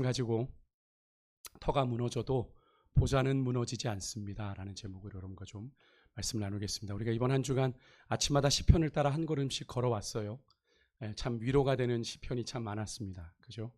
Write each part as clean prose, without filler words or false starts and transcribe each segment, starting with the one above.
가지고 터가 무너져도 보좌는 무너지지 않습니다 라는 제목으로 여러분과 좀 말씀 나누겠습니다. 우리가 이번 한 주간 아침마다 시편을 따라 한 걸음씩 걸어왔어요. 참 위로가 되는 시편이 참 많았습니다. 그죠?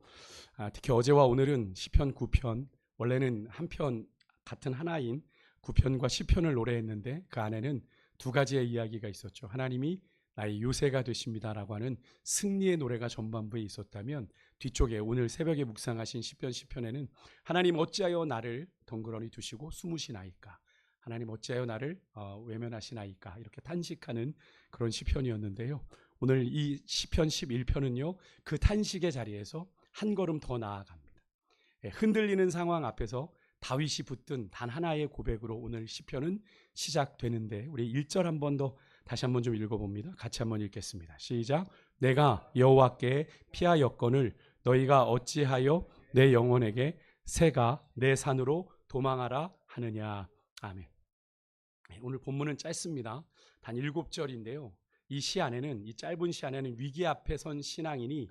특히 어제와 오늘은 시편 9편, 원래는 한 편 같은 하나인 9편과 시편을 노래했는데 그 안에는 두 가지의 이야기가 있었죠. 하나님이 나의 요새가 되십니다라고 하는 승리의 노래가 전반부에 있었다면, 뒤쪽에 오늘 새벽에 묵상하신 시편에는 하나님 어찌하여 나를 덩그러니 두시고 숨으시나이까, 하나님 어찌하여 나를 외면하시나이까, 이렇게 탄식하는 그런 시편이었는데요. 오늘 이 시편 11편은요 그 탄식의 자리에서 한 걸음 더 나아갑니다. 흔들리는 상황 앞에서 다윗이 붙든 단 하나의 고백으로 오늘 시편은 시작되는데, 우리 1절 한 번 더 다시 한번 좀 읽어봅니다. 같이 한번 읽겠습니다. 시작. 내가 여호와께 피하였거늘 너희가 어찌하여 내 영혼에게 새가 내 산으로 도망하라 하느냐. 아멘. 오늘 본문은 짧습니다. 단 7절인데요. 이 시 안에는, 이 짧은 시 안에는 위기 앞에 선 신앙인이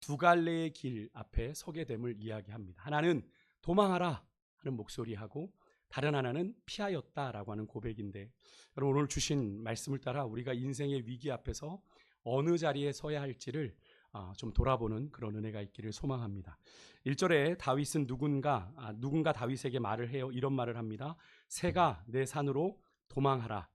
두 갈래의 길 앞에 서게 됨을 이야기합니다. 하나는 도망하라 하는 목소리하고 다른 하나는 피하였다라고 하는 고백인데, 여러분 오늘 주신 말씀을 따라 우리가 인생의 위기 앞에서 어느 자리에 서야 할지를 좀 돌아보는 그런 은혜가 있기를 소망합니다. 1절에 다윗은 누군가 다윗에게 말을 해요. 이런 말을 합니다. 새가 내 산으로 도망하라.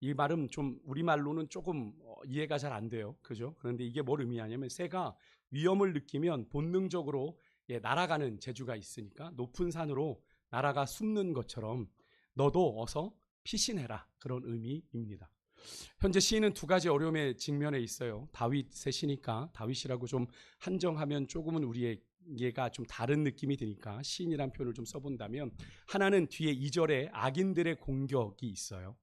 이 말은 좀 우리말로는 조금 이해가 잘 안 돼요. 그죠? 그런데 이게 뭘 의미하냐면, 새가 위험을 느끼면 본능적으로 날아가는 재주가 있으니까 높은 산으로 날아가 숨는 것처럼 너도 어서 피신해라, 그런 의미입니다. 현재 시인은 두 가지 어려움에 직면해 있어요. 다윗의 시니까 다윗이라고 좀 한정하면 조금은 우리에게가 좀 다른 느낌이 드니까 시인이란 표현을 좀 써본다면, 하나는 뒤에 2절에 악인들의 공격이 있어요.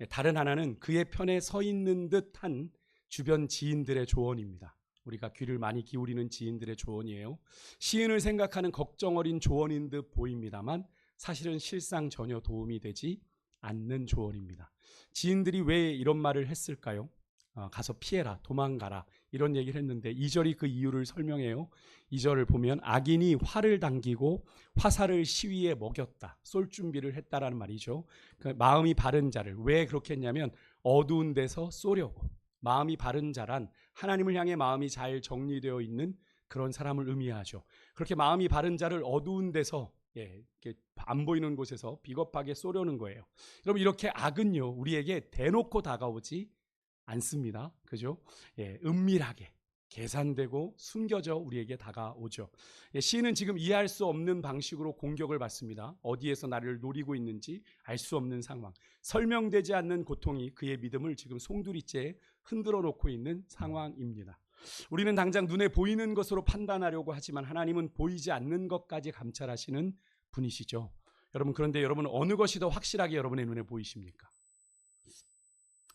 다른 하나는 그의 편에 서 있는 듯한 주변 지인들의 조언입니다. 우리가 귀를 많이 기울이는 지인들의 조언이에요. 시인을 생각하는 걱정 어린 조언인 듯 보입니다만 사실은 실상 전혀 도움이 되지 않는 조언입니다. 지인들이 왜 이런 말을 했을까요? 가서 피해라, 도망가라, 이런 얘기를 했는데 2절이 그 이유를 설명해요. 2절을 보면 악인이 활을 당기고 화살을 시위에 먹였다, 쏠 준비를 했다라는 말이죠. 그 마음이 바른 자를, 왜 그렇게 했냐면 어두운 데서 쏘려고. 마음이 바른 자란 하나님을 향해 마음이 잘 정리되어 있는 그런 사람을 의미하죠. 그렇게 마음이 바른 자를 어두운 데서, 이렇게 안 보이는 곳에서 비겁하게 쏘려는 거예요. 여러분, 이렇게 악은요 우리에게 대놓고 다가오지 않습니다. 그죠? 은밀하게 계산되고 숨겨져 우리에게 다가오죠. 시인은 지금 이해할 수 없는 방식으로 공격을 받습니다. 어디에서 나를 노리고 있는지 알 수 없는 상황, 설명되지 않는 고통이 그의 믿음을 지금 송두리째 흔들어 놓고 있는 상황입니다. 우리는 당장 눈에 보이는 것으로 판단하려고 하지만 하나님은 보이지 않는 것까지 감찰하시는 분이시죠. 여러분, 그런데 여러분 어느 것이 더 확실하게 여러분의 눈에 보이십니까?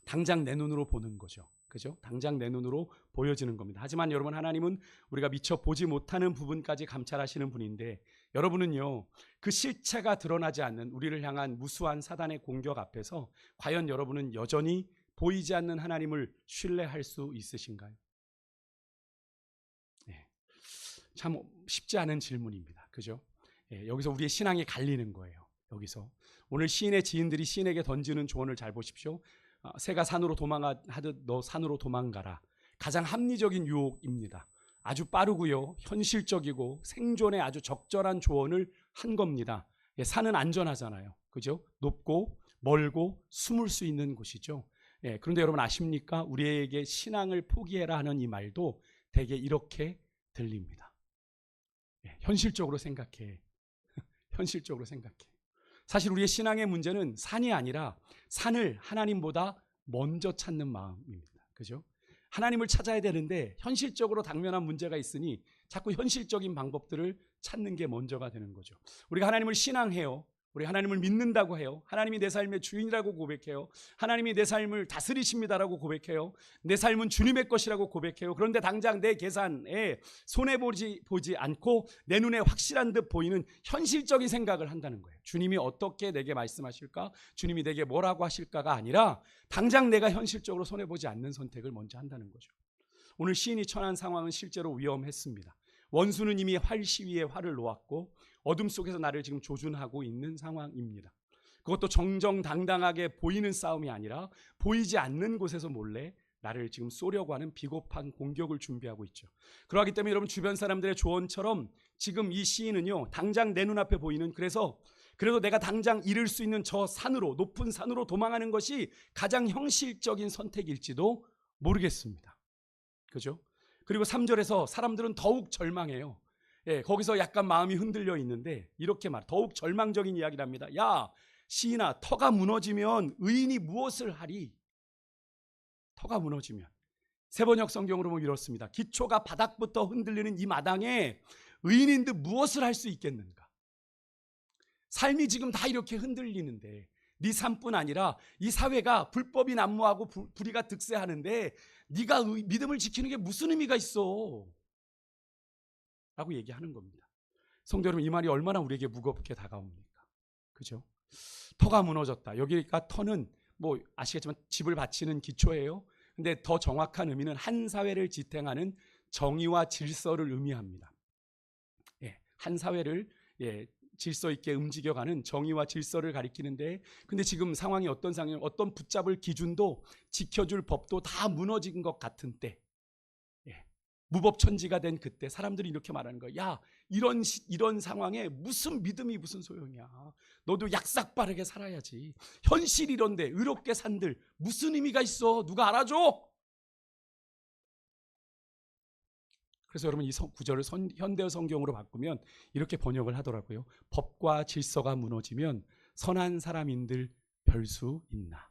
당장 내 눈으로 보는 거죠. 그죠? 당장 내 눈으로 보여지는 겁니다. 하지만 여러분, 하나님은 우리가 미처 보지 못하는 부분까지 감찰하시는 분인데, 여러분은요 그 실체가 드러나지 않는 우리를 향한 무수한 사단의 공격 앞에서 과연 여러분은 여전히 보이지 않는 하나님을 신뢰할 수 있으신가요? 참 쉽지 않은 질문입니다. 그죠? 여기서 우리의 신앙이 갈리는 거예요. 여기서 오늘 시인의 지인들이 시인에게 던지는 조언을 잘 보십시오. 새가 산으로 도망하듯 너 산으로 도망가라. 가장 합리적인 유혹입니다. 아주 빠르고요 현실적이고 생존에 아주 적절한 조언을 한 겁니다. 산은 안전하잖아요. 그죠? 높고 멀고 숨을 수 있는 곳이죠. 그런데 여러분 아십니까? 우리에게 신앙을 포기해라 하는 이 말도 대개 이렇게 들립니다. 현실적으로 생각해. 현실적으로 생각해. 사실 우리의 신앙의 문제는 산이 아니라 산을 하나님보다 먼저 찾는 마음입니다. 그죠? 하나님을 찾아야 되는데 현실적으로 당면한 문제가 있으니 자꾸 현실적인 방법들을 찾는 게 먼저가 되는 거죠. 우리가 하나님을 신앙해요. 우리 하나님을 믿는다고 해요. 하나님이 내 삶의 주인이라고 고백해요. 하나님이 내 삶을 다스리십니다라고 고백해요. 내 삶은 주님의 것이라고 고백해요. 그런데 당장 내 계산에 손해보지 않고 내 눈에 확실한 듯 보이는 현실적인 생각을 한다는 거예요. 주님이 어떻게 내게 말씀하실까? 주님이 내게 뭐라고 하실까가 아니라 당장 내가 현실적으로 손해보지 않는 선택을 먼저 한다는 거죠. 오늘 시인이 처한 상황은 실제로 위험했습니다. 원수는 이미 활 시위에 활을 놓았고 어둠 속에서 나를 지금 조준하고 있는 상황입니다. 그것도 정정당당하게 보이는 싸움이 아니라 보이지 않는 곳에서 몰래 나를 지금 쏘려고 하는 비겁한 공격을 준비하고 있죠. 그러기 때문에 여러분 주변 사람들의 조언처럼 지금 이 시인은요, 당장 내 눈앞에 보이는, 그래도 내가 당장 이룰 수 있는 저 산으로, 높은 산으로 도망하는 것이 가장 형식적인 선택일지도 모르겠습니다. 그죠? 그리고 3절에서 사람들은 더욱 절망해요. 예, 거기서 약간 마음이 흔들려 있는데 이렇게 더욱 절망적인 이야기를 합니다. 야, 시인아, 터가 무너지면 의인이 무엇을 하리? 터가 무너지면. 세번역 성경으로 보면 이렇습니다. 기초가 바닥부터 흔들리는 이 마당에 의인인들 무엇을 할 수 있겠는가? 삶이 지금 다 이렇게 흔들리는데 네 삶뿐 아니라 이 사회가 불법이 난무하고 불의가 득세하는데 네가 믿음을 지키는 게 무슨 의미가 있어? 라고 얘기하는 겁니다. 성도 여러분, 이 말이 얼마나 우리에게 무겁게 다가옵니까? 그죠? 터가 무너졌다. 여기가 터는 뭐 아시겠지만 집을 바치는 기초예요. 근데 더 정확한 의미는 한 사회를 지탱하는 정의와 질서를 의미합니다. 예, 한 사회를 질서 있게 움직여가는 정의와 질서를 가리키는데, 근데 지금 상황이 어떤 상황이냐면 어떤 붙잡을 기준도 지켜줄 법도 다 무너진 것 같은 때, 무법천지가 된 그때 사람들이 이렇게 말하는 거야. 야, 이런 상황에 무슨 믿음이 무슨 소용이야. 너도 약삭빠르게 살아야지. 현실 이런데 의롭게 산들 무슨 의미가 있어. 누가 알아줘? 그래서 여러분 이 구절을 현대어 성경으로 바꾸면 이렇게 번역을 하더라고요. 법과 질서가 무너지면 선한 사람인들 별 수 있나.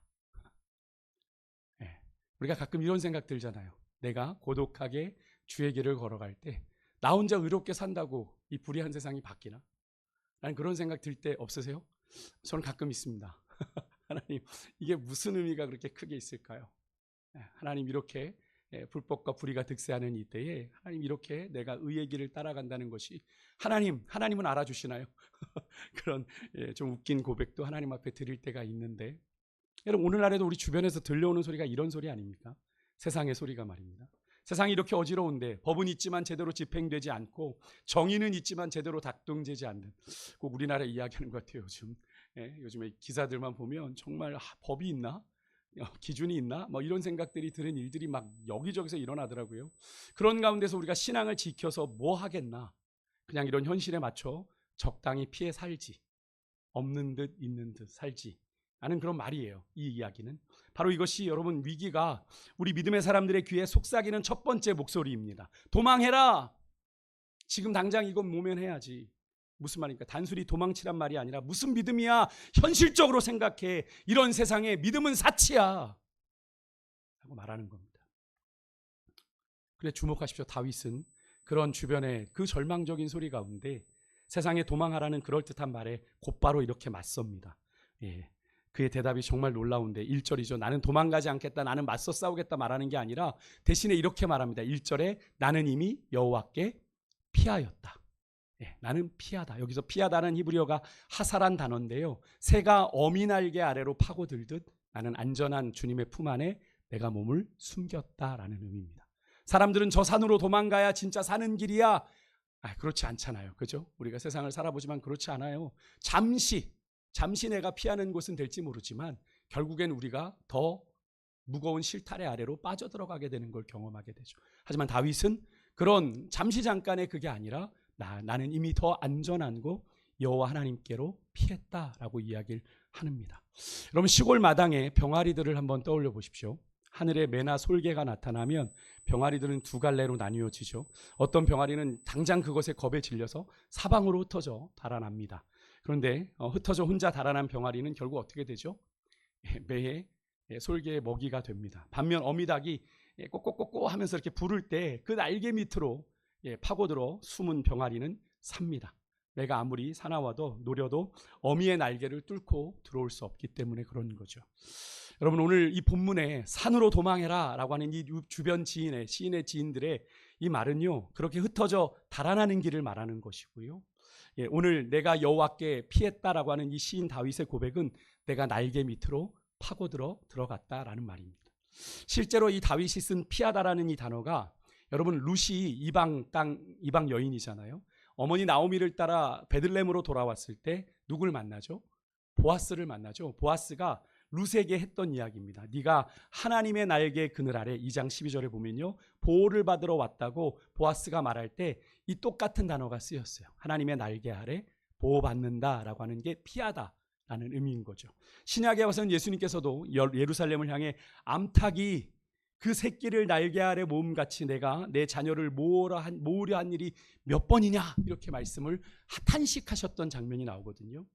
우리가 가끔 이런 생각 들잖아요. 내가 고독하게 주의 길을 걸어갈 때 나 혼자 의롭게 산다고 이 불의한 세상이 바뀌나? 라는 그런 생각 들 때 없으세요? 저는 가끔 있습니다. 하나님, 이게 무슨 의미가 그렇게 크게 있을까요? 하나님, 이렇게 불법과 불의가 득세하는 이때에 하나님, 이렇게 내가 의의 길을 따라간다는 것이 하나님은 알아주시나요? 그런 좀 웃긴 고백도 하나님 앞에 드릴 때가 있는데, 여러분 오늘날에도 우리 주변에서 들려오는 소리가 이런 소리 아닙니까? 세상의 소리가 말입니다. 세상이 이렇게 어지러운데 법은 있지만 제대로 집행되지 않고 정의는 있지만 제대로 작동되지 않는, 꼭 우리나라 이야기하는 것 같아요. 요즘에 기사들만 보면 정말 법이 있나? 기준이 있나? 뭐 이런 생각들이 드는 일들이 막 여기저기서 일어나더라고요. 그런 가운데서 우리가 신앙을 지켜서 뭐 하겠나? 그냥 이런 현실에 맞춰 적당히 피해 살지. 없는 듯 있는 듯 살지. 라는 그런 말이에요. 이 이야기는 바로 이것이 여러분 위기가 우리 믿음의 사람들의 귀에 속삭이는 첫 번째 목소리입니다. 도망해라. 지금 당장 이건 모면해야지. 무슨 말입니까? 단순히 도망치란 말이 아니라 무슨 믿음이야? 현실적으로 생각해. 이런 세상에 믿음은 사치야. 라고 말하는 겁니다. 그래, 주목하십시오. 다윗은 그런 주변의 그 절망적인 소리 가운데 세상에 도망하라는 그럴듯한 말에 곧바로 이렇게 맞섭니다. 그의 대답이 정말 놀라운데 1절이죠. 나는 도망가지 않겠다. 나는 맞서 싸우겠다 말하는 게 아니라 대신에 이렇게 말합니다. 1절에 나는 이미 여호와께 피하였다. 나는 피하다. 여기서 피하다는 히브리어가 하사란 단어인데요. 새가 어미 날개 아래로 파고들듯 나는 안전한 주님의 품 안에 내가 몸을 숨겼다라는 의미입니다. 사람들은 저 산으로 도망가야 진짜 사는 길이야. 그렇지 않잖아요. 그죠? 우리가 세상을 살아보지만 그렇지 않아요. 잠시 내가 피하는 곳은 될지 모르지만 결국엔 우리가 더 무거운 실타래 아래로 빠져들어가게 되는 걸 경험하게 되죠. 하지만 다윗은 그런 잠깐의 그게 아니라 나는 이미 더 안전한 곳 여호와 하나님께로 피했다라고 이야기를 합니다. 여러분 시골 마당에 병아리들을 한번 떠올려 보십시오. 하늘에 매나 솔개가 나타나면 병아리들은 두 갈래로 나뉘어지죠. 어떤 병아리는 당장 그것에 겁에 질려서 사방으로 흩어져 달아납니다. 그런데 흩어져 혼자 달아난 병아리는 결국 어떻게 되죠? 매해 솔개의 먹이가 됩니다. 반면 어미닭이 꼬꼬꼬꼬 하면서 이렇게 부를 때 그 날개 밑으로 파고들어 숨은 병아리는 삽니다. 내가 아무리 사나워도 노려도 어미의 날개를 뚫고 들어올 수 없기 때문에 그런 거죠. 여러분 오늘 이 본문에 산으로 도망해라 라고 하는 이 주변 시인의 지인들의 이 말은요, 그렇게 흩어져 달아나는 길을 말하는 것이고요. 오늘 내가 여호와께 피했다라고 하는 이 시인 다윗의 고백은 내가 날개 밑으로 파고들어 들어갔다라는 말입니다. 실제로 이 다윗이 쓴 피하다라는 이 단어가 여러분 룻이 이방 여인이잖아요. 어머니 나오미를 따라 베들레헴으로 돌아왔을 때 누굴 만나죠? 보아스를 만나죠. 보아스가 룻에게 했던 이야기입니다. 네가 하나님의 날개 그늘 아래 2장 12절에 보면요. 보호를 받으러 왔다고 보아스가 말할 때 이 똑같은 단어가 쓰였어요. 하나님의 날개 아래 보호받는다라고 하는 게 피하다라는 의미인 거죠. 신약에 와서는 예수님께서도 예루살렘을 향해 암탉이 그 새끼를 날개 아래 모음같이 내가 내 자녀를 모으려 한 일이 몇 번이냐 이렇게 말씀을 탄식하셨던 장면이 나오거든요.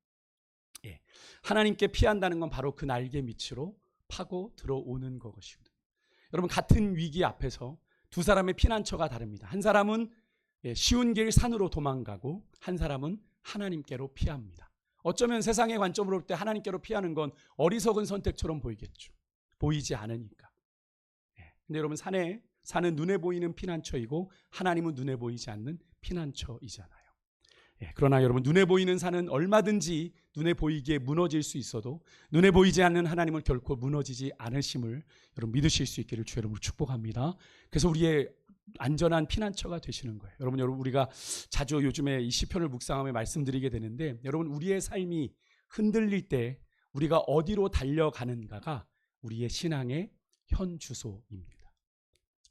예, 하나님께 피한다는 건 바로 그 날개 밑으로 파고 들어오는 것입니다. 여러분 같은 위기 앞에서 두 사람의 피난처가 다릅니다. 한 사람은 쉬운 길 산으로 도망가고 한 사람은 하나님께로 피합니다. 어쩌면 세상의 관점으로 볼 때 하나님께로 피하는 건 어리석은 선택처럼 보이겠죠. 보이지 않으니까. 근데 여러분 산은 눈에 보이는 피난처이고 하나님은 눈에 보이지 않는 피난처이잖아요. 그러나 여러분 눈에 보이는 산은 얼마든지 눈에 보이기에 무너질 수 있어도 눈에 보이지 않는 하나님은 결코 무너지지 않으심을 여러분 믿으실 수 있기를 주 여러분을 축복합니다. 그래서 우리의 안전한 피난처가 되시는 거예요. 여러분 우리가 자주 요즘에 이 시편을 묵상하며 말씀드리게 되는데 여러분 우리의 삶이 흔들릴 때 우리가 어디로 달려가는가가 우리의 신앙의 현 주소입니다.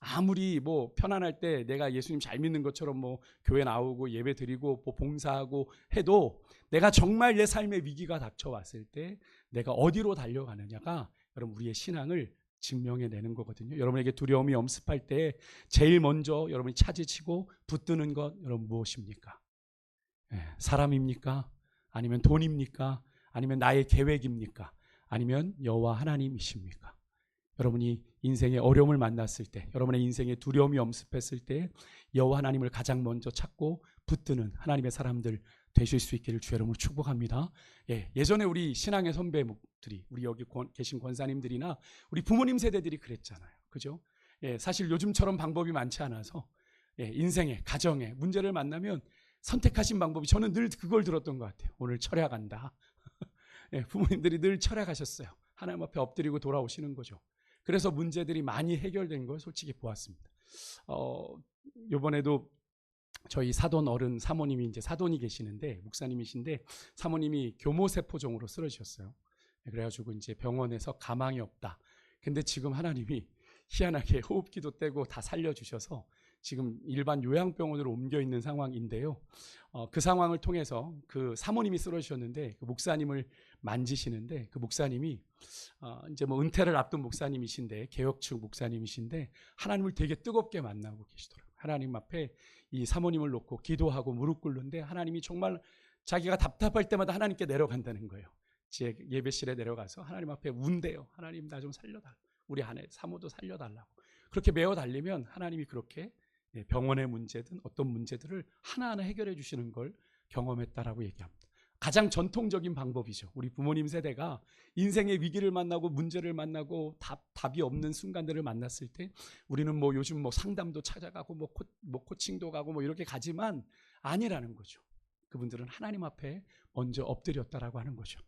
아무리 뭐 편안할 때 내가 예수님 잘 믿는 것처럼 뭐 교회 나오고 예배 드리고 뭐 봉사하고 해도 내가 정말 내 삶의 위기가 닥쳐왔을 때 내가 어디로 달려가느냐가 여러분 우리의 신앙을 증명해내는 거거든요. 여러분에게 두려움이 엄습할 때 제일 먼저 여러분이 차지치고 붙드는 것 여러분 무엇입니까? 사람입니까? 아니면 돈입니까? 아니면 나의 계획입니까? 아니면 여호와 하나님이십니까? 여러분이 인생의 어려움을 만났을 때, 여러분의 인생에 두려움이 엄습했을 때 여호와 하나님을 가장 먼저 찾고 붙드는 하나님의 사람들 되실 수 있기를 주 여러분을 축복합니다. 예전에 우리 신앙의 선배들이, 우리 여기 계신 권사님들이나 우리 부모님 세대들이 그랬잖아요. 그죠? 사실 요즘처럼 방법이 많지 않아서 인생에, 가정에 문제를 만나면 선택하신 방법이 저는 늘 그걸 들었던 것 같아요. 오늘 철야간다. 부모님들이 늘 철야가셨어요. 하나님 앞에 엎드리고 돌아오시는 거죠. 그래서 문제들이 많이 해결된 걸 솔직히 보았습니다. 이번에도 저희 사돈 어른 사모님이 이제 사돈이 계시는데 목사님이신데 사모님이 교모세포종으로 쓰러지셨어요. 그래가지고 이제 병원에서 가망이 없다. 근데 지금 하나님이 희한하게 호흡기도 떼고 다 살려주셔서 지금 일반 요양병원으로 옮겨 있는 상황인데요. 그 상황을 통해서 그 사모님이 쓰러지셨는데 그 목사님을 만지시는데 그 목사님이 이제 뭐 은퇴를 앞둔 목사님이신데 개혁측 목사님이신데 하나님을 되게 뜨겁게 만나고 계시더라고요. 하나님 앞에 이 사모님을 놓고 기도하고 무릎 꿇는데 하나님이 정말 자기가 답답할 때마다 하나님께 내려간다는 거예요. 제 예배실에 내려가서 하나님 앞에 운대요. 하나님 나 좀 살려달라고. 우리 아내 사모도 살려달라고. 그렇게 메어 달리면 하나님이 그렇게 병원의 문제든 어떤 문제들을 하나하나 해결해 주시는 걸 경험했다라고 얘기합니다. 가장 전통적인 방법이죠. 우리 부모님 세대가 인생의 위기를 만나고 문제를 만나고 답이 없는 순간들을 만났을 때 우리는 뭐 요즘 뭐 상담도 찾아가고 뭐 코칭도 가고 뭐 이렇게 가지만 아니라는 거죠. 그분들은 하나님 앞에 먼저 엎드렸다라고 하는 거죠.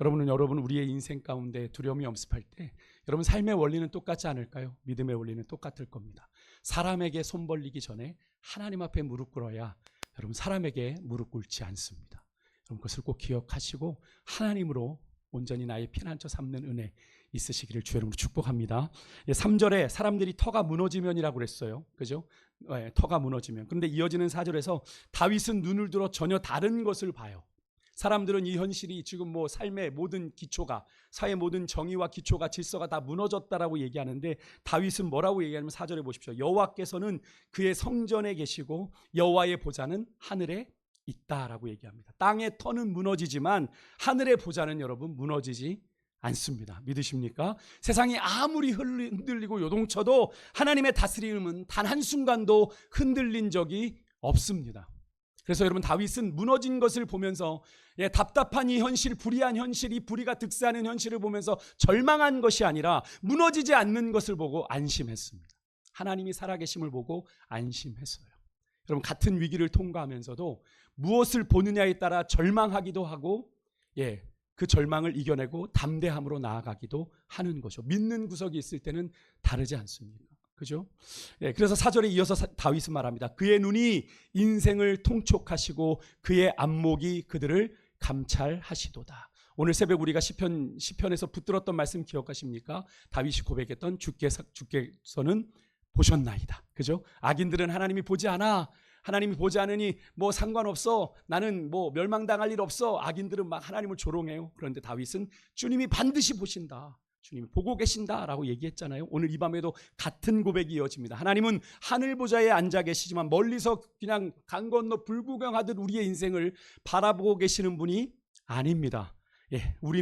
여러분 우리의 인생 가운데 두려움이 엄습할 때 여러분 삶의 원리는 똑같지 않을까요? 믿음의 원리는 똑같을 겁니다. 사람에게 손 벌리기 전에 하나님 앞에 무릎 꿇어야 여러분 사람에게 무릎 꿇지 않습니다. 여러분 그것을 꼭 기억하시고 하나님으로 온전히 나의 피난처 삼는 은혜 있으시기를 주 여러분 축복합니다. 3절에 사람들이 터가 무너지면이라고 그랬어요. 그죠? 터가 무너지면. 그런데 이어지는 4절에서 다윗은 눈을 들어 전혀 다른 것을 봐요. 사람들은 이 현실이 지금 뭐 삶의 모든 기초가, 사회 모든 정의와 기초가, 질서가 다 무너졌다라고 얘기하는데 다윗은 뭐라고 얘기하냐면 4절에 보십시오. 여호와께서는 그의 성전에 계시고 여호와의 보좌는 하늘에 있다라고 얘기합니다. 땅의 터는 무너지지만 하늘의 보좌는 여러분 무너지지 않습니다. 믿으십니까? 세상이 아무리 흔들리고 요동쳐도 하나님의 다스림은 단 한순간도 흔들린 적이 없습니다. 그래서 여러분 다윗은 무너진 것을 보면서 답답한 이 현실, 불의한 현실, 이 불의가 득세하는 현실을 보면서 절망한 것이 아니라 무너지지 않는 것을 보고 안심했습니다. 하나님이 살아계심을 보고 안심했어요. 여러분 같은 위기를 통과하면서도 무엇을 보느냐에 따라 절망하기도 하고 그 절망을 이겨내고 담대함으로 나아가기도 하는 거죠. 믿는 구석이 있을 때는 다르지 않습니까? 그죠? 예, 그래서 4절에 이어서 다윗은 말합니다. 그의 눈이 인생을 통촉하시고 그의 안목이 그들을 감찰하시도다. 오늘 새벽 우리가 시편에서 붙들었던 말씀 기억하십니까? 다윗이 고백했던 주께서는 보셨나이다. 그죠? 악인들은 하나님이 보지 않아. 하나님이 보지 않으니 뭐 상관없어. 나는 뭐 멸망당할 일 없어. 악인들은 막 하나님을 조롱해요. 그런데 다윗은 주님이 반드시 보신다. 주님이 보고 계신다라고 얘기했잖아요. 오늘 이 밤에도 같은 고백이 이어집니다. 하나님은 하늘 보좌에 앉아 계시지만 멀리서 그냥 강 건너 불구경하듯 우리의 인생을 바라보고 계시는 분이 아닙니다. 예, 우리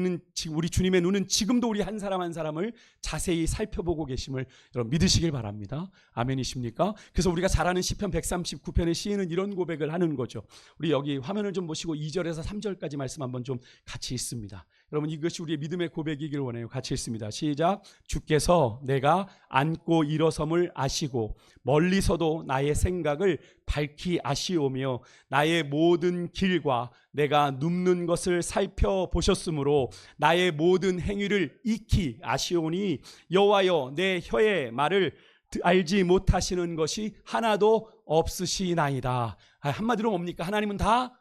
주님의 눈은 지금도 우리 한 사람 한 사람을 자세히 살펴보고 계심을 여러분 믿으시길 바랍니다. 아멘이십니까? 그래서 우리가 잘 아는 시편 139편의 시인은 이런 고백을 하는 거죠. 우리 여기 화면을 좀 보시고 2절에서 3절까지 말씀 한번 좀 같이 읽습니다. 여러분 이것이 우리의 믿음의 고백이길 원해요. 같이 읽습니다. 시작. 주께서 내가 앉고 일어섬을 아시고 멀리서도 나의 생각을 밝히 아시오며 나의 모든 길과 내가 눕는 것을 살펴보셨으므로 나의 모든 행위를 익히 아시오니 여호와여 내 혀의 말을 알지 못하시는 것이 하나도 없으시나이다. 한마디로 뭡니까? 하나님은 다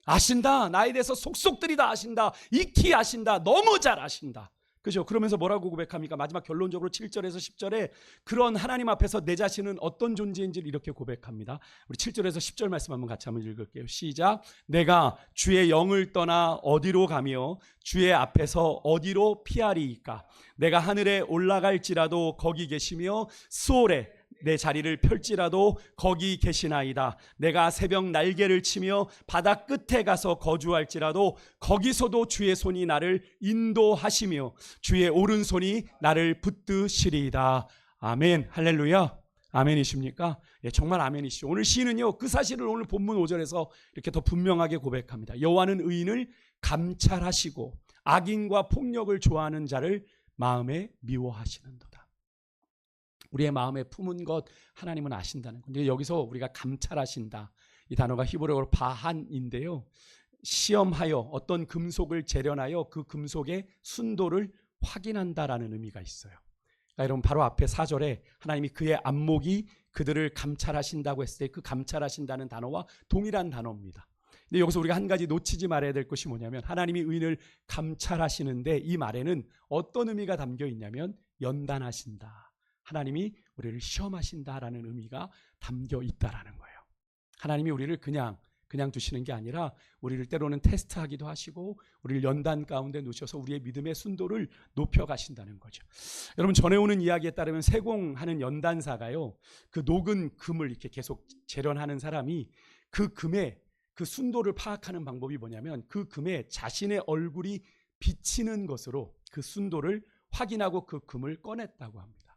아신다. 나에 대해서 속속들이 다 아신다. 익히 아신다. 너무 잘 아신다. 그죠? 그러면서 뭐라고 고백합니까? 마지막 결론적으로 7절에서 10절에 그런 하나님 앞에서 내 자신은 어떤 존재인지를 이렇게 고백합니다. 우리 7절에서 10절 말씀 한번 같이 한번 읽을게요. 시작. 내가 주의 영을 떠나 어디로 가며 주의 앞에서 어디로 피하리이까? 내가 하늘에 올라갈지라도 거기 계시며 수월에 내 자리를 펼지라도 거기 계시나이다. 내가 새벽 날개를 치며 바다 끝에 가서 거주할지라도 거기서도 주의 손이 나를 인도하시며 주의 오른손이 나를 붙드시리이다. 아멘. 할렐루야. 아멘이십니까? 예, 정말 아멘이시죠. 오늘 시인은요 그 사실을 오늘 본문 5절에서 이렇게 더 분명하게 고백합니다. 여호와는 의인을 감찰하시고 악인과 폭력을 좋아하는 자를 마음에 미워하시는도다. 우리의 마음에 품은 것 하나님은 아신다는 건데 여기서 우리가 감찰하신다. 이 단어가 히브리어로 바한인데요. 시험하여 어떤 금속을 재련하여 그 금속의 순도를 확인한다라는 의미가 있어요. 그러니까 여러분 바로 앞에 4절에 하나님이 그의 안목이 그들을 감찰하신다고 했을 때 그 감찰하신다는 단어와 동일한 단어입니다. 근데 여기서 우리가 한 가지 놓치지 말아야 될 것이 뭐냐면 하나님이 의인을 감찰하시는데 이 말에는 어떤 의미가 담겨 있냐면 연단하신다. 하나님이 우리를 시험하신다라는 의미가 담겨 있다라는 거예요. 하나님이 우리를 그냥 두시는 게 아니라 우리를 때로는 테스트하기도 하시고 우리를 연단 가운데 놓으셔서 우리의 믿음의 순도를 높여가신다는 거죠. 여러분 전해오는 이야기에 따르면 세공하는 연단사가요. 그 녹은 금을 이렇게 계속 재련하는 사람이 그 금의 그 순도를 파악하는 방법이 뭐냐면 그 금에 자신의 얼굴이 비치는 것으로 그 순도를 확인하고 그 금을 꺼냈다고 합니다.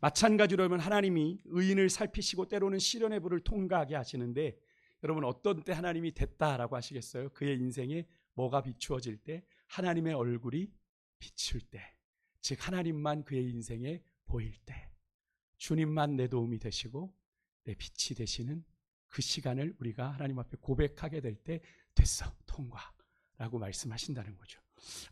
마찬가지로 하면 하나님이 의인을 살피시고 때로는 시련의 불을 통과하게 하시는데 여러분 어떤 때 하나님이 됐다라고 하시겠어요? 그의 인생에 뭐가 비추어질 때? 하나님의 얼굴이 비출 때, 즉 하나님만 그의 인생에 보일 때, 주님만 내 도움이 되시고 내 빛이 되시는 그 시간을 우리가 하나님 앞에 고백하게 될 때 됐어, 통과라고 말씀하신다는 거죠.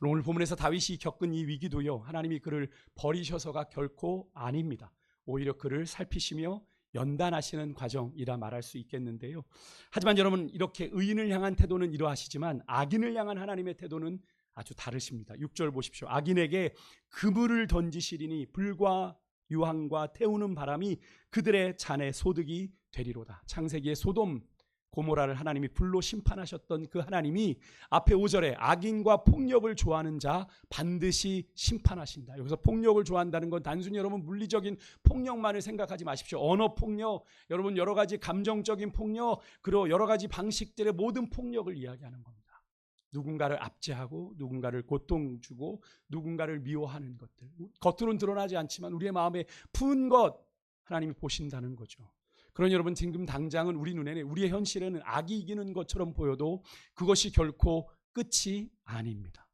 오늘 본문에서 다윗이 겪은 이 위기도요 하나님이 그를 버리셔서가 결코 아닙니다. 오히려 그를 살피시며 연단하시는 과정이라 말할 수 있겠는데요. 하지만 여러분 이렇게 의인을 향한 태도는 이러하시지만 악인을 향한 하나님의 태도는 아주 다르십니다. 6절 보십시오. 악인에게 그물을 던지시리니 불과 유황과 태우는 바람이 그들의 잔에 소득이 되리로다. 창세기의 소돔 고모라를 하나님이 불로 심판하셨던 그 하나님이 앞에 5절에 악인과 폭력을 좋아하는 자 반드시 심판하신다. 여기서 폭력을 좋아한다는 건 단순히 여러분 물리적인 폭력만을 생각하지 마십시오. 언어 폭력, 여러분 여러 가지 감정적인 폭력, 그리고 여러 가지 방식들의 모든 폭력을 이야기하는 겁니다. 누군가를 압제하고 누군가를 고통 주고 누군가를 미워하는 것들, 겉으로는 드러나지 않지만 우리의 마음에 품은 것 하나님이 보신다는 거죠. 그러니 여러분 지금 당장은 우리 눈에는 우리의 현실에는 악이 이기는 것처럼 보여도 그것이 결코 끝이 아닙니다.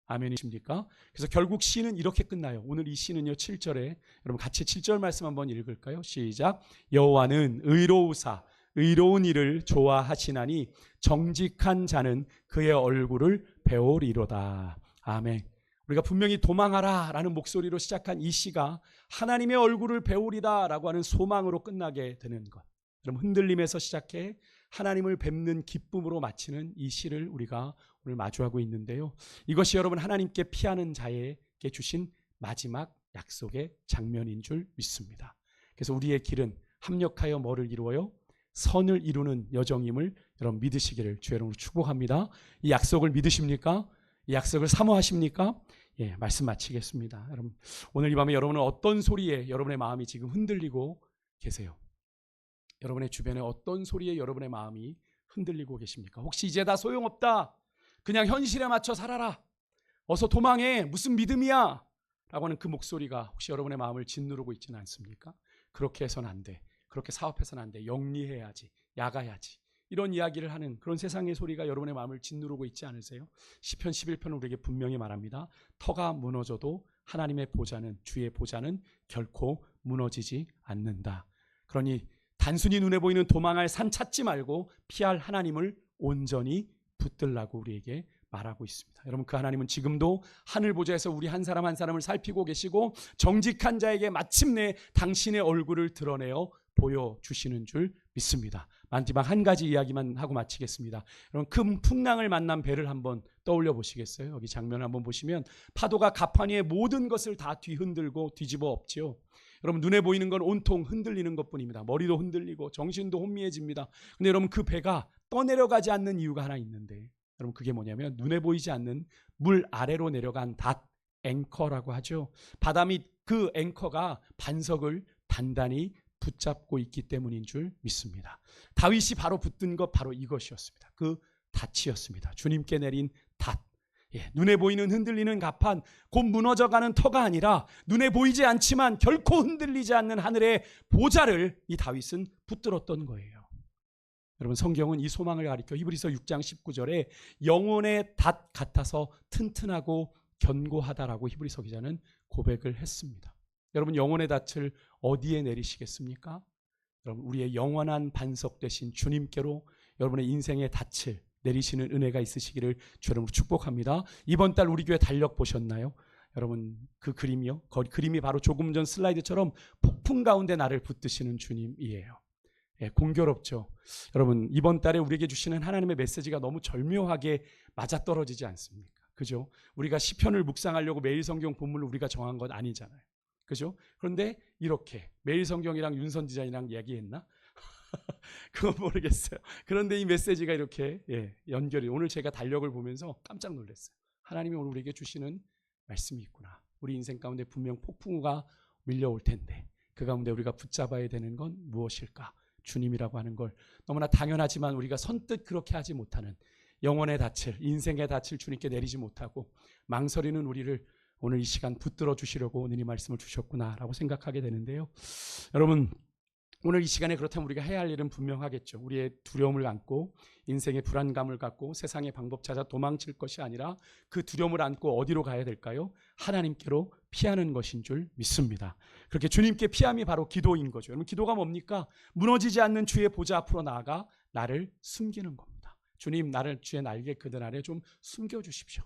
아멘이십니까? 그래서 결국 시는 이렇게 끝나요. 오늘 이 시는요 7절에 여러분 같이 7절 말씀 한번 읽을까요? 시작. 여호와는 의로우사 의로운 일을 좋아하시나니 정직한 자는 그의 얼굴을 배우리로다. 아멘. 우리가 분명히 도망하라 라는 목소리로 시작한 이 시가 하나님의 얼굴을 배우리다 라고 하는 소망으로 끝나게 되는 것. 그럼 흔들림에서 시작해 하나님을 뵙는 기쁨으로 마치는 이 시를 우리가 오늘 마주하고 있는데요. 이것이 여러분 하나님께 피하는 자에게 주신 마지막 약속의 장면인 줄 믿습니다. 그래서 우리의 길은 합력하여 뭐를 이루어요? 선을 이루는 여정임을 여러분 믿으시기를 주의 이름으로 축복합니다. 이 약속을 믿으십니까? 이 약속을 사모하십니까? 예, 말씀 마치겠습니다. 여러분, 오늘 이 밤에 여러분은 어떤 소리에 여러분의 마음이 지금 흔들리고 계세요? 여러분의 주변에 어떤 소리에 여러분의 마음이 흔들리고 계십니까? 혹시 이제 다 소용없다. 그냥 현실에 맞춰 살아라. 어서 도망해. 무슨 믿음이야? 라고 하는 그 목소리가 혹시 여러분의 마음을 짓누르고 있지는 않습니까? 그렇게 해서는 안 돼. 그렇게 사업해서는 안 돼. 영리해야지. 야가야지. 이런 이야기를 하는 그런 세상의 소리가 여러분의 마음을 짓누르고 있지 않으세요? 시편 11편은 우리에게 분명히 말합니다. 터가 무너져도 하나님의 보좌는, 주의 보좌는 결코 무너지지 않는다. 그러니 단순히 눈에 보이는 도망할 산 찾지 말고 피할 하나님을 온전히 붙들라고 우리에게 말하고 있습니다. 여러분, 그 하나님은 지금도 하늘 보좌에서 우리 한 사람 한 사람을 살피고 계시고 정직한 자에게 마침내 당신의 얼굴을 드러내어 보여주시는 줄 믿습니다. 마지막 한 가지 이야기만 하고 마치겠습니다. 여러분, 큰 풍랑을 만난 배를 한번 떠올려 보시겠어요? 여기 장면을 한번 보시면 파도가 갑판 위의 모든 것을 다 뒤흔들고 뒤집어 엎지요. 여러분, 눈에 보이는 건 온통 흔들리는 것뿐입니다. 머리도 흔들리고 정신도 혼미해집니다. 근데 여러분, 그 배가 떠내려가지 않는 이유가 하나 있는데, 여러분, 그게 뭐냐면 눈에 보이지 않는 물 아래로 내려간 닷, 앵커라고 하죠. 바다 밑 그 앵커가 반석을 단단히 붙잡고 있기 때문인 줄 믿습니다. 다윗이 바로 붙든 것 바로 이것이었습니다. 그 닻이었습니다. 주님께 내린 닷. 예, 눈에 보이는 흔들리는 갑판, 곧 무너져가는 터가 아니라 눈에 보이지 않지만 결코 흔들리지 않는 하늘의 보좌를 이 다윗은 붙들었던 거예요. 여러분, 성경은 이 소망을 가리켜 히브리서 6장 19절에 영혼의 닷 같아서 튼튼하고 견고하다라고 히브리서 기자는 고백을 했습니다. 여러분, 영혼의 닻을 어디에 내리시겠습니까? 여러분, 우리의 영원한 반석 되신 주님께로 여러분의 인생의 닻을 내리시는 은혜가 있으시기를 주님으로 축복합니다. 이번 달 우리 교회 달력 보셨나요? 여러분, 그 그림이요. 그림이 바로 조금 전 슬라이드처럼 폭풍 가운데 나를 붙드시는 주님이에요. 예, 공교롭죠. 여러분, 이번 달에 우리에게 주시는 하나님의 메시지가 너무 절묘하게 맞아떨어지지 않습니까? 그죠? 우리가 시편을 묵상하려고 매일 성경 본문을 우리가 정한 건 아니잖아요. 그죠? 그런데 이렇게 매일 성경이랑 윤선 디자인이랑 얘기했나? 그건 모르겠어요. 그런데 이 메시지가 이렇게 연결이, 오늘 제가 달력을 보면서 깜짝 놀랐어요. 하나님이 오늘 우리에게 주시는 말씀이 있구나. 우리 인생 가운데 분명 폭풍우가 밀려올 텐데 그 가운데 우리가 붙잡아야 되는 건 무엇일까? 주님이라고 하는 걸 너무나 당연하지만 우리가 선뜻 그렇게 하지 못하는 영혼의 닻을, 인생의 닻을 주님께 내리지 못하고 망설이는 우리를 오늘 이 시간 붙들어 주시려고 오늘 이 말씀을 주셨구나라고 생각하게 되는데요. 여러분, 오늘 이 시간에 그렇다면 우리가 해야 할 일은 분명하겠죠. 우리의 두려움을 안고 인생의 불안감을 갖고 세상의 방법 찾아 도망칠 것이 아니라 그 두려움을 안고 어디로 가야 될까요? 하나님께로 피하는 것인 줄 믿습니다. 그렇게 주님께 피함이 바로 기도인 거죠. 여러분, 기도가 뭡니까? 무너지지 않는 주의 보좌 앞으로 나아가 나를 숨기는 겁니다. 주님, 나를 주의 날개 그늘 아래 좀 숨겨주십시오.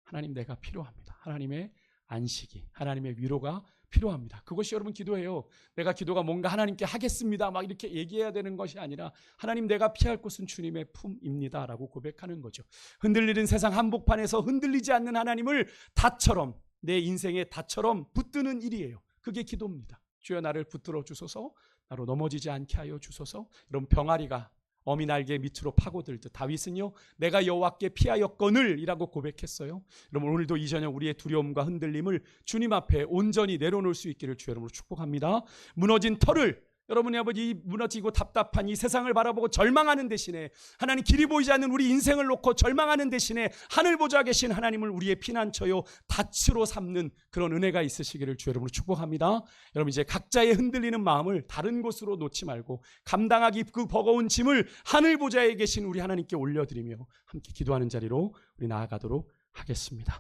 하나님, 내가 필요합니다. 하나님의 안식이, 하나님의 위로가 필요합니다. 그것이 여러분 기도예요. 내가 기도가 뭔가 하나님께 하겠습니다 막 이렇게 얘기해야 되는 것이 아니라 하나님, 내가 피할 곳은 주님의 품입니다 라고 고백하는 거죠. 흔들리는 세상 한복판에서 흔들리지 않는 하나님을 닷처럼, 내 인생의 닷처럼 붙드는 일이에요. 그게 기도입니다. 주여, 나를 붙들어 주소서, 나로 넘어지지 않게 하여 주소서. 여러분, 병아리가 어미 날개 밑으로 파고들듯 다윗은요, 내가 여호와께 피하였거늘 이라고 고백했어요. 여러분, 오늘도 이 저녁 우리의 두려움과 흔들림을 주님 앞에 온전히 내려놓을 수 있기를 주의 이름으로 축복합니다. 무너진 터를, 여러분의 아버지, 무너지고 답답한 이 세상을 바라보고 절망하는 대신에, 하나님 길이 보이지 않는 우리 인생을 놓고 절망하는 대신에 하늘 보좌 계신 하나님을 우리의 피난처요 닻으로 삼는 그런 은혜가 있으시기를 주의 이름으로 축복합니다. 여러분, 이제 각자의 흔들리는 마음을 다른 곳으로 놓지 말고 감당하기 그 버거운 짐을 하늘 보좌에 계신 우리 하나님께 올려드리며 함께 기도하는 자리로 우리 나아가도록 하겠습니다.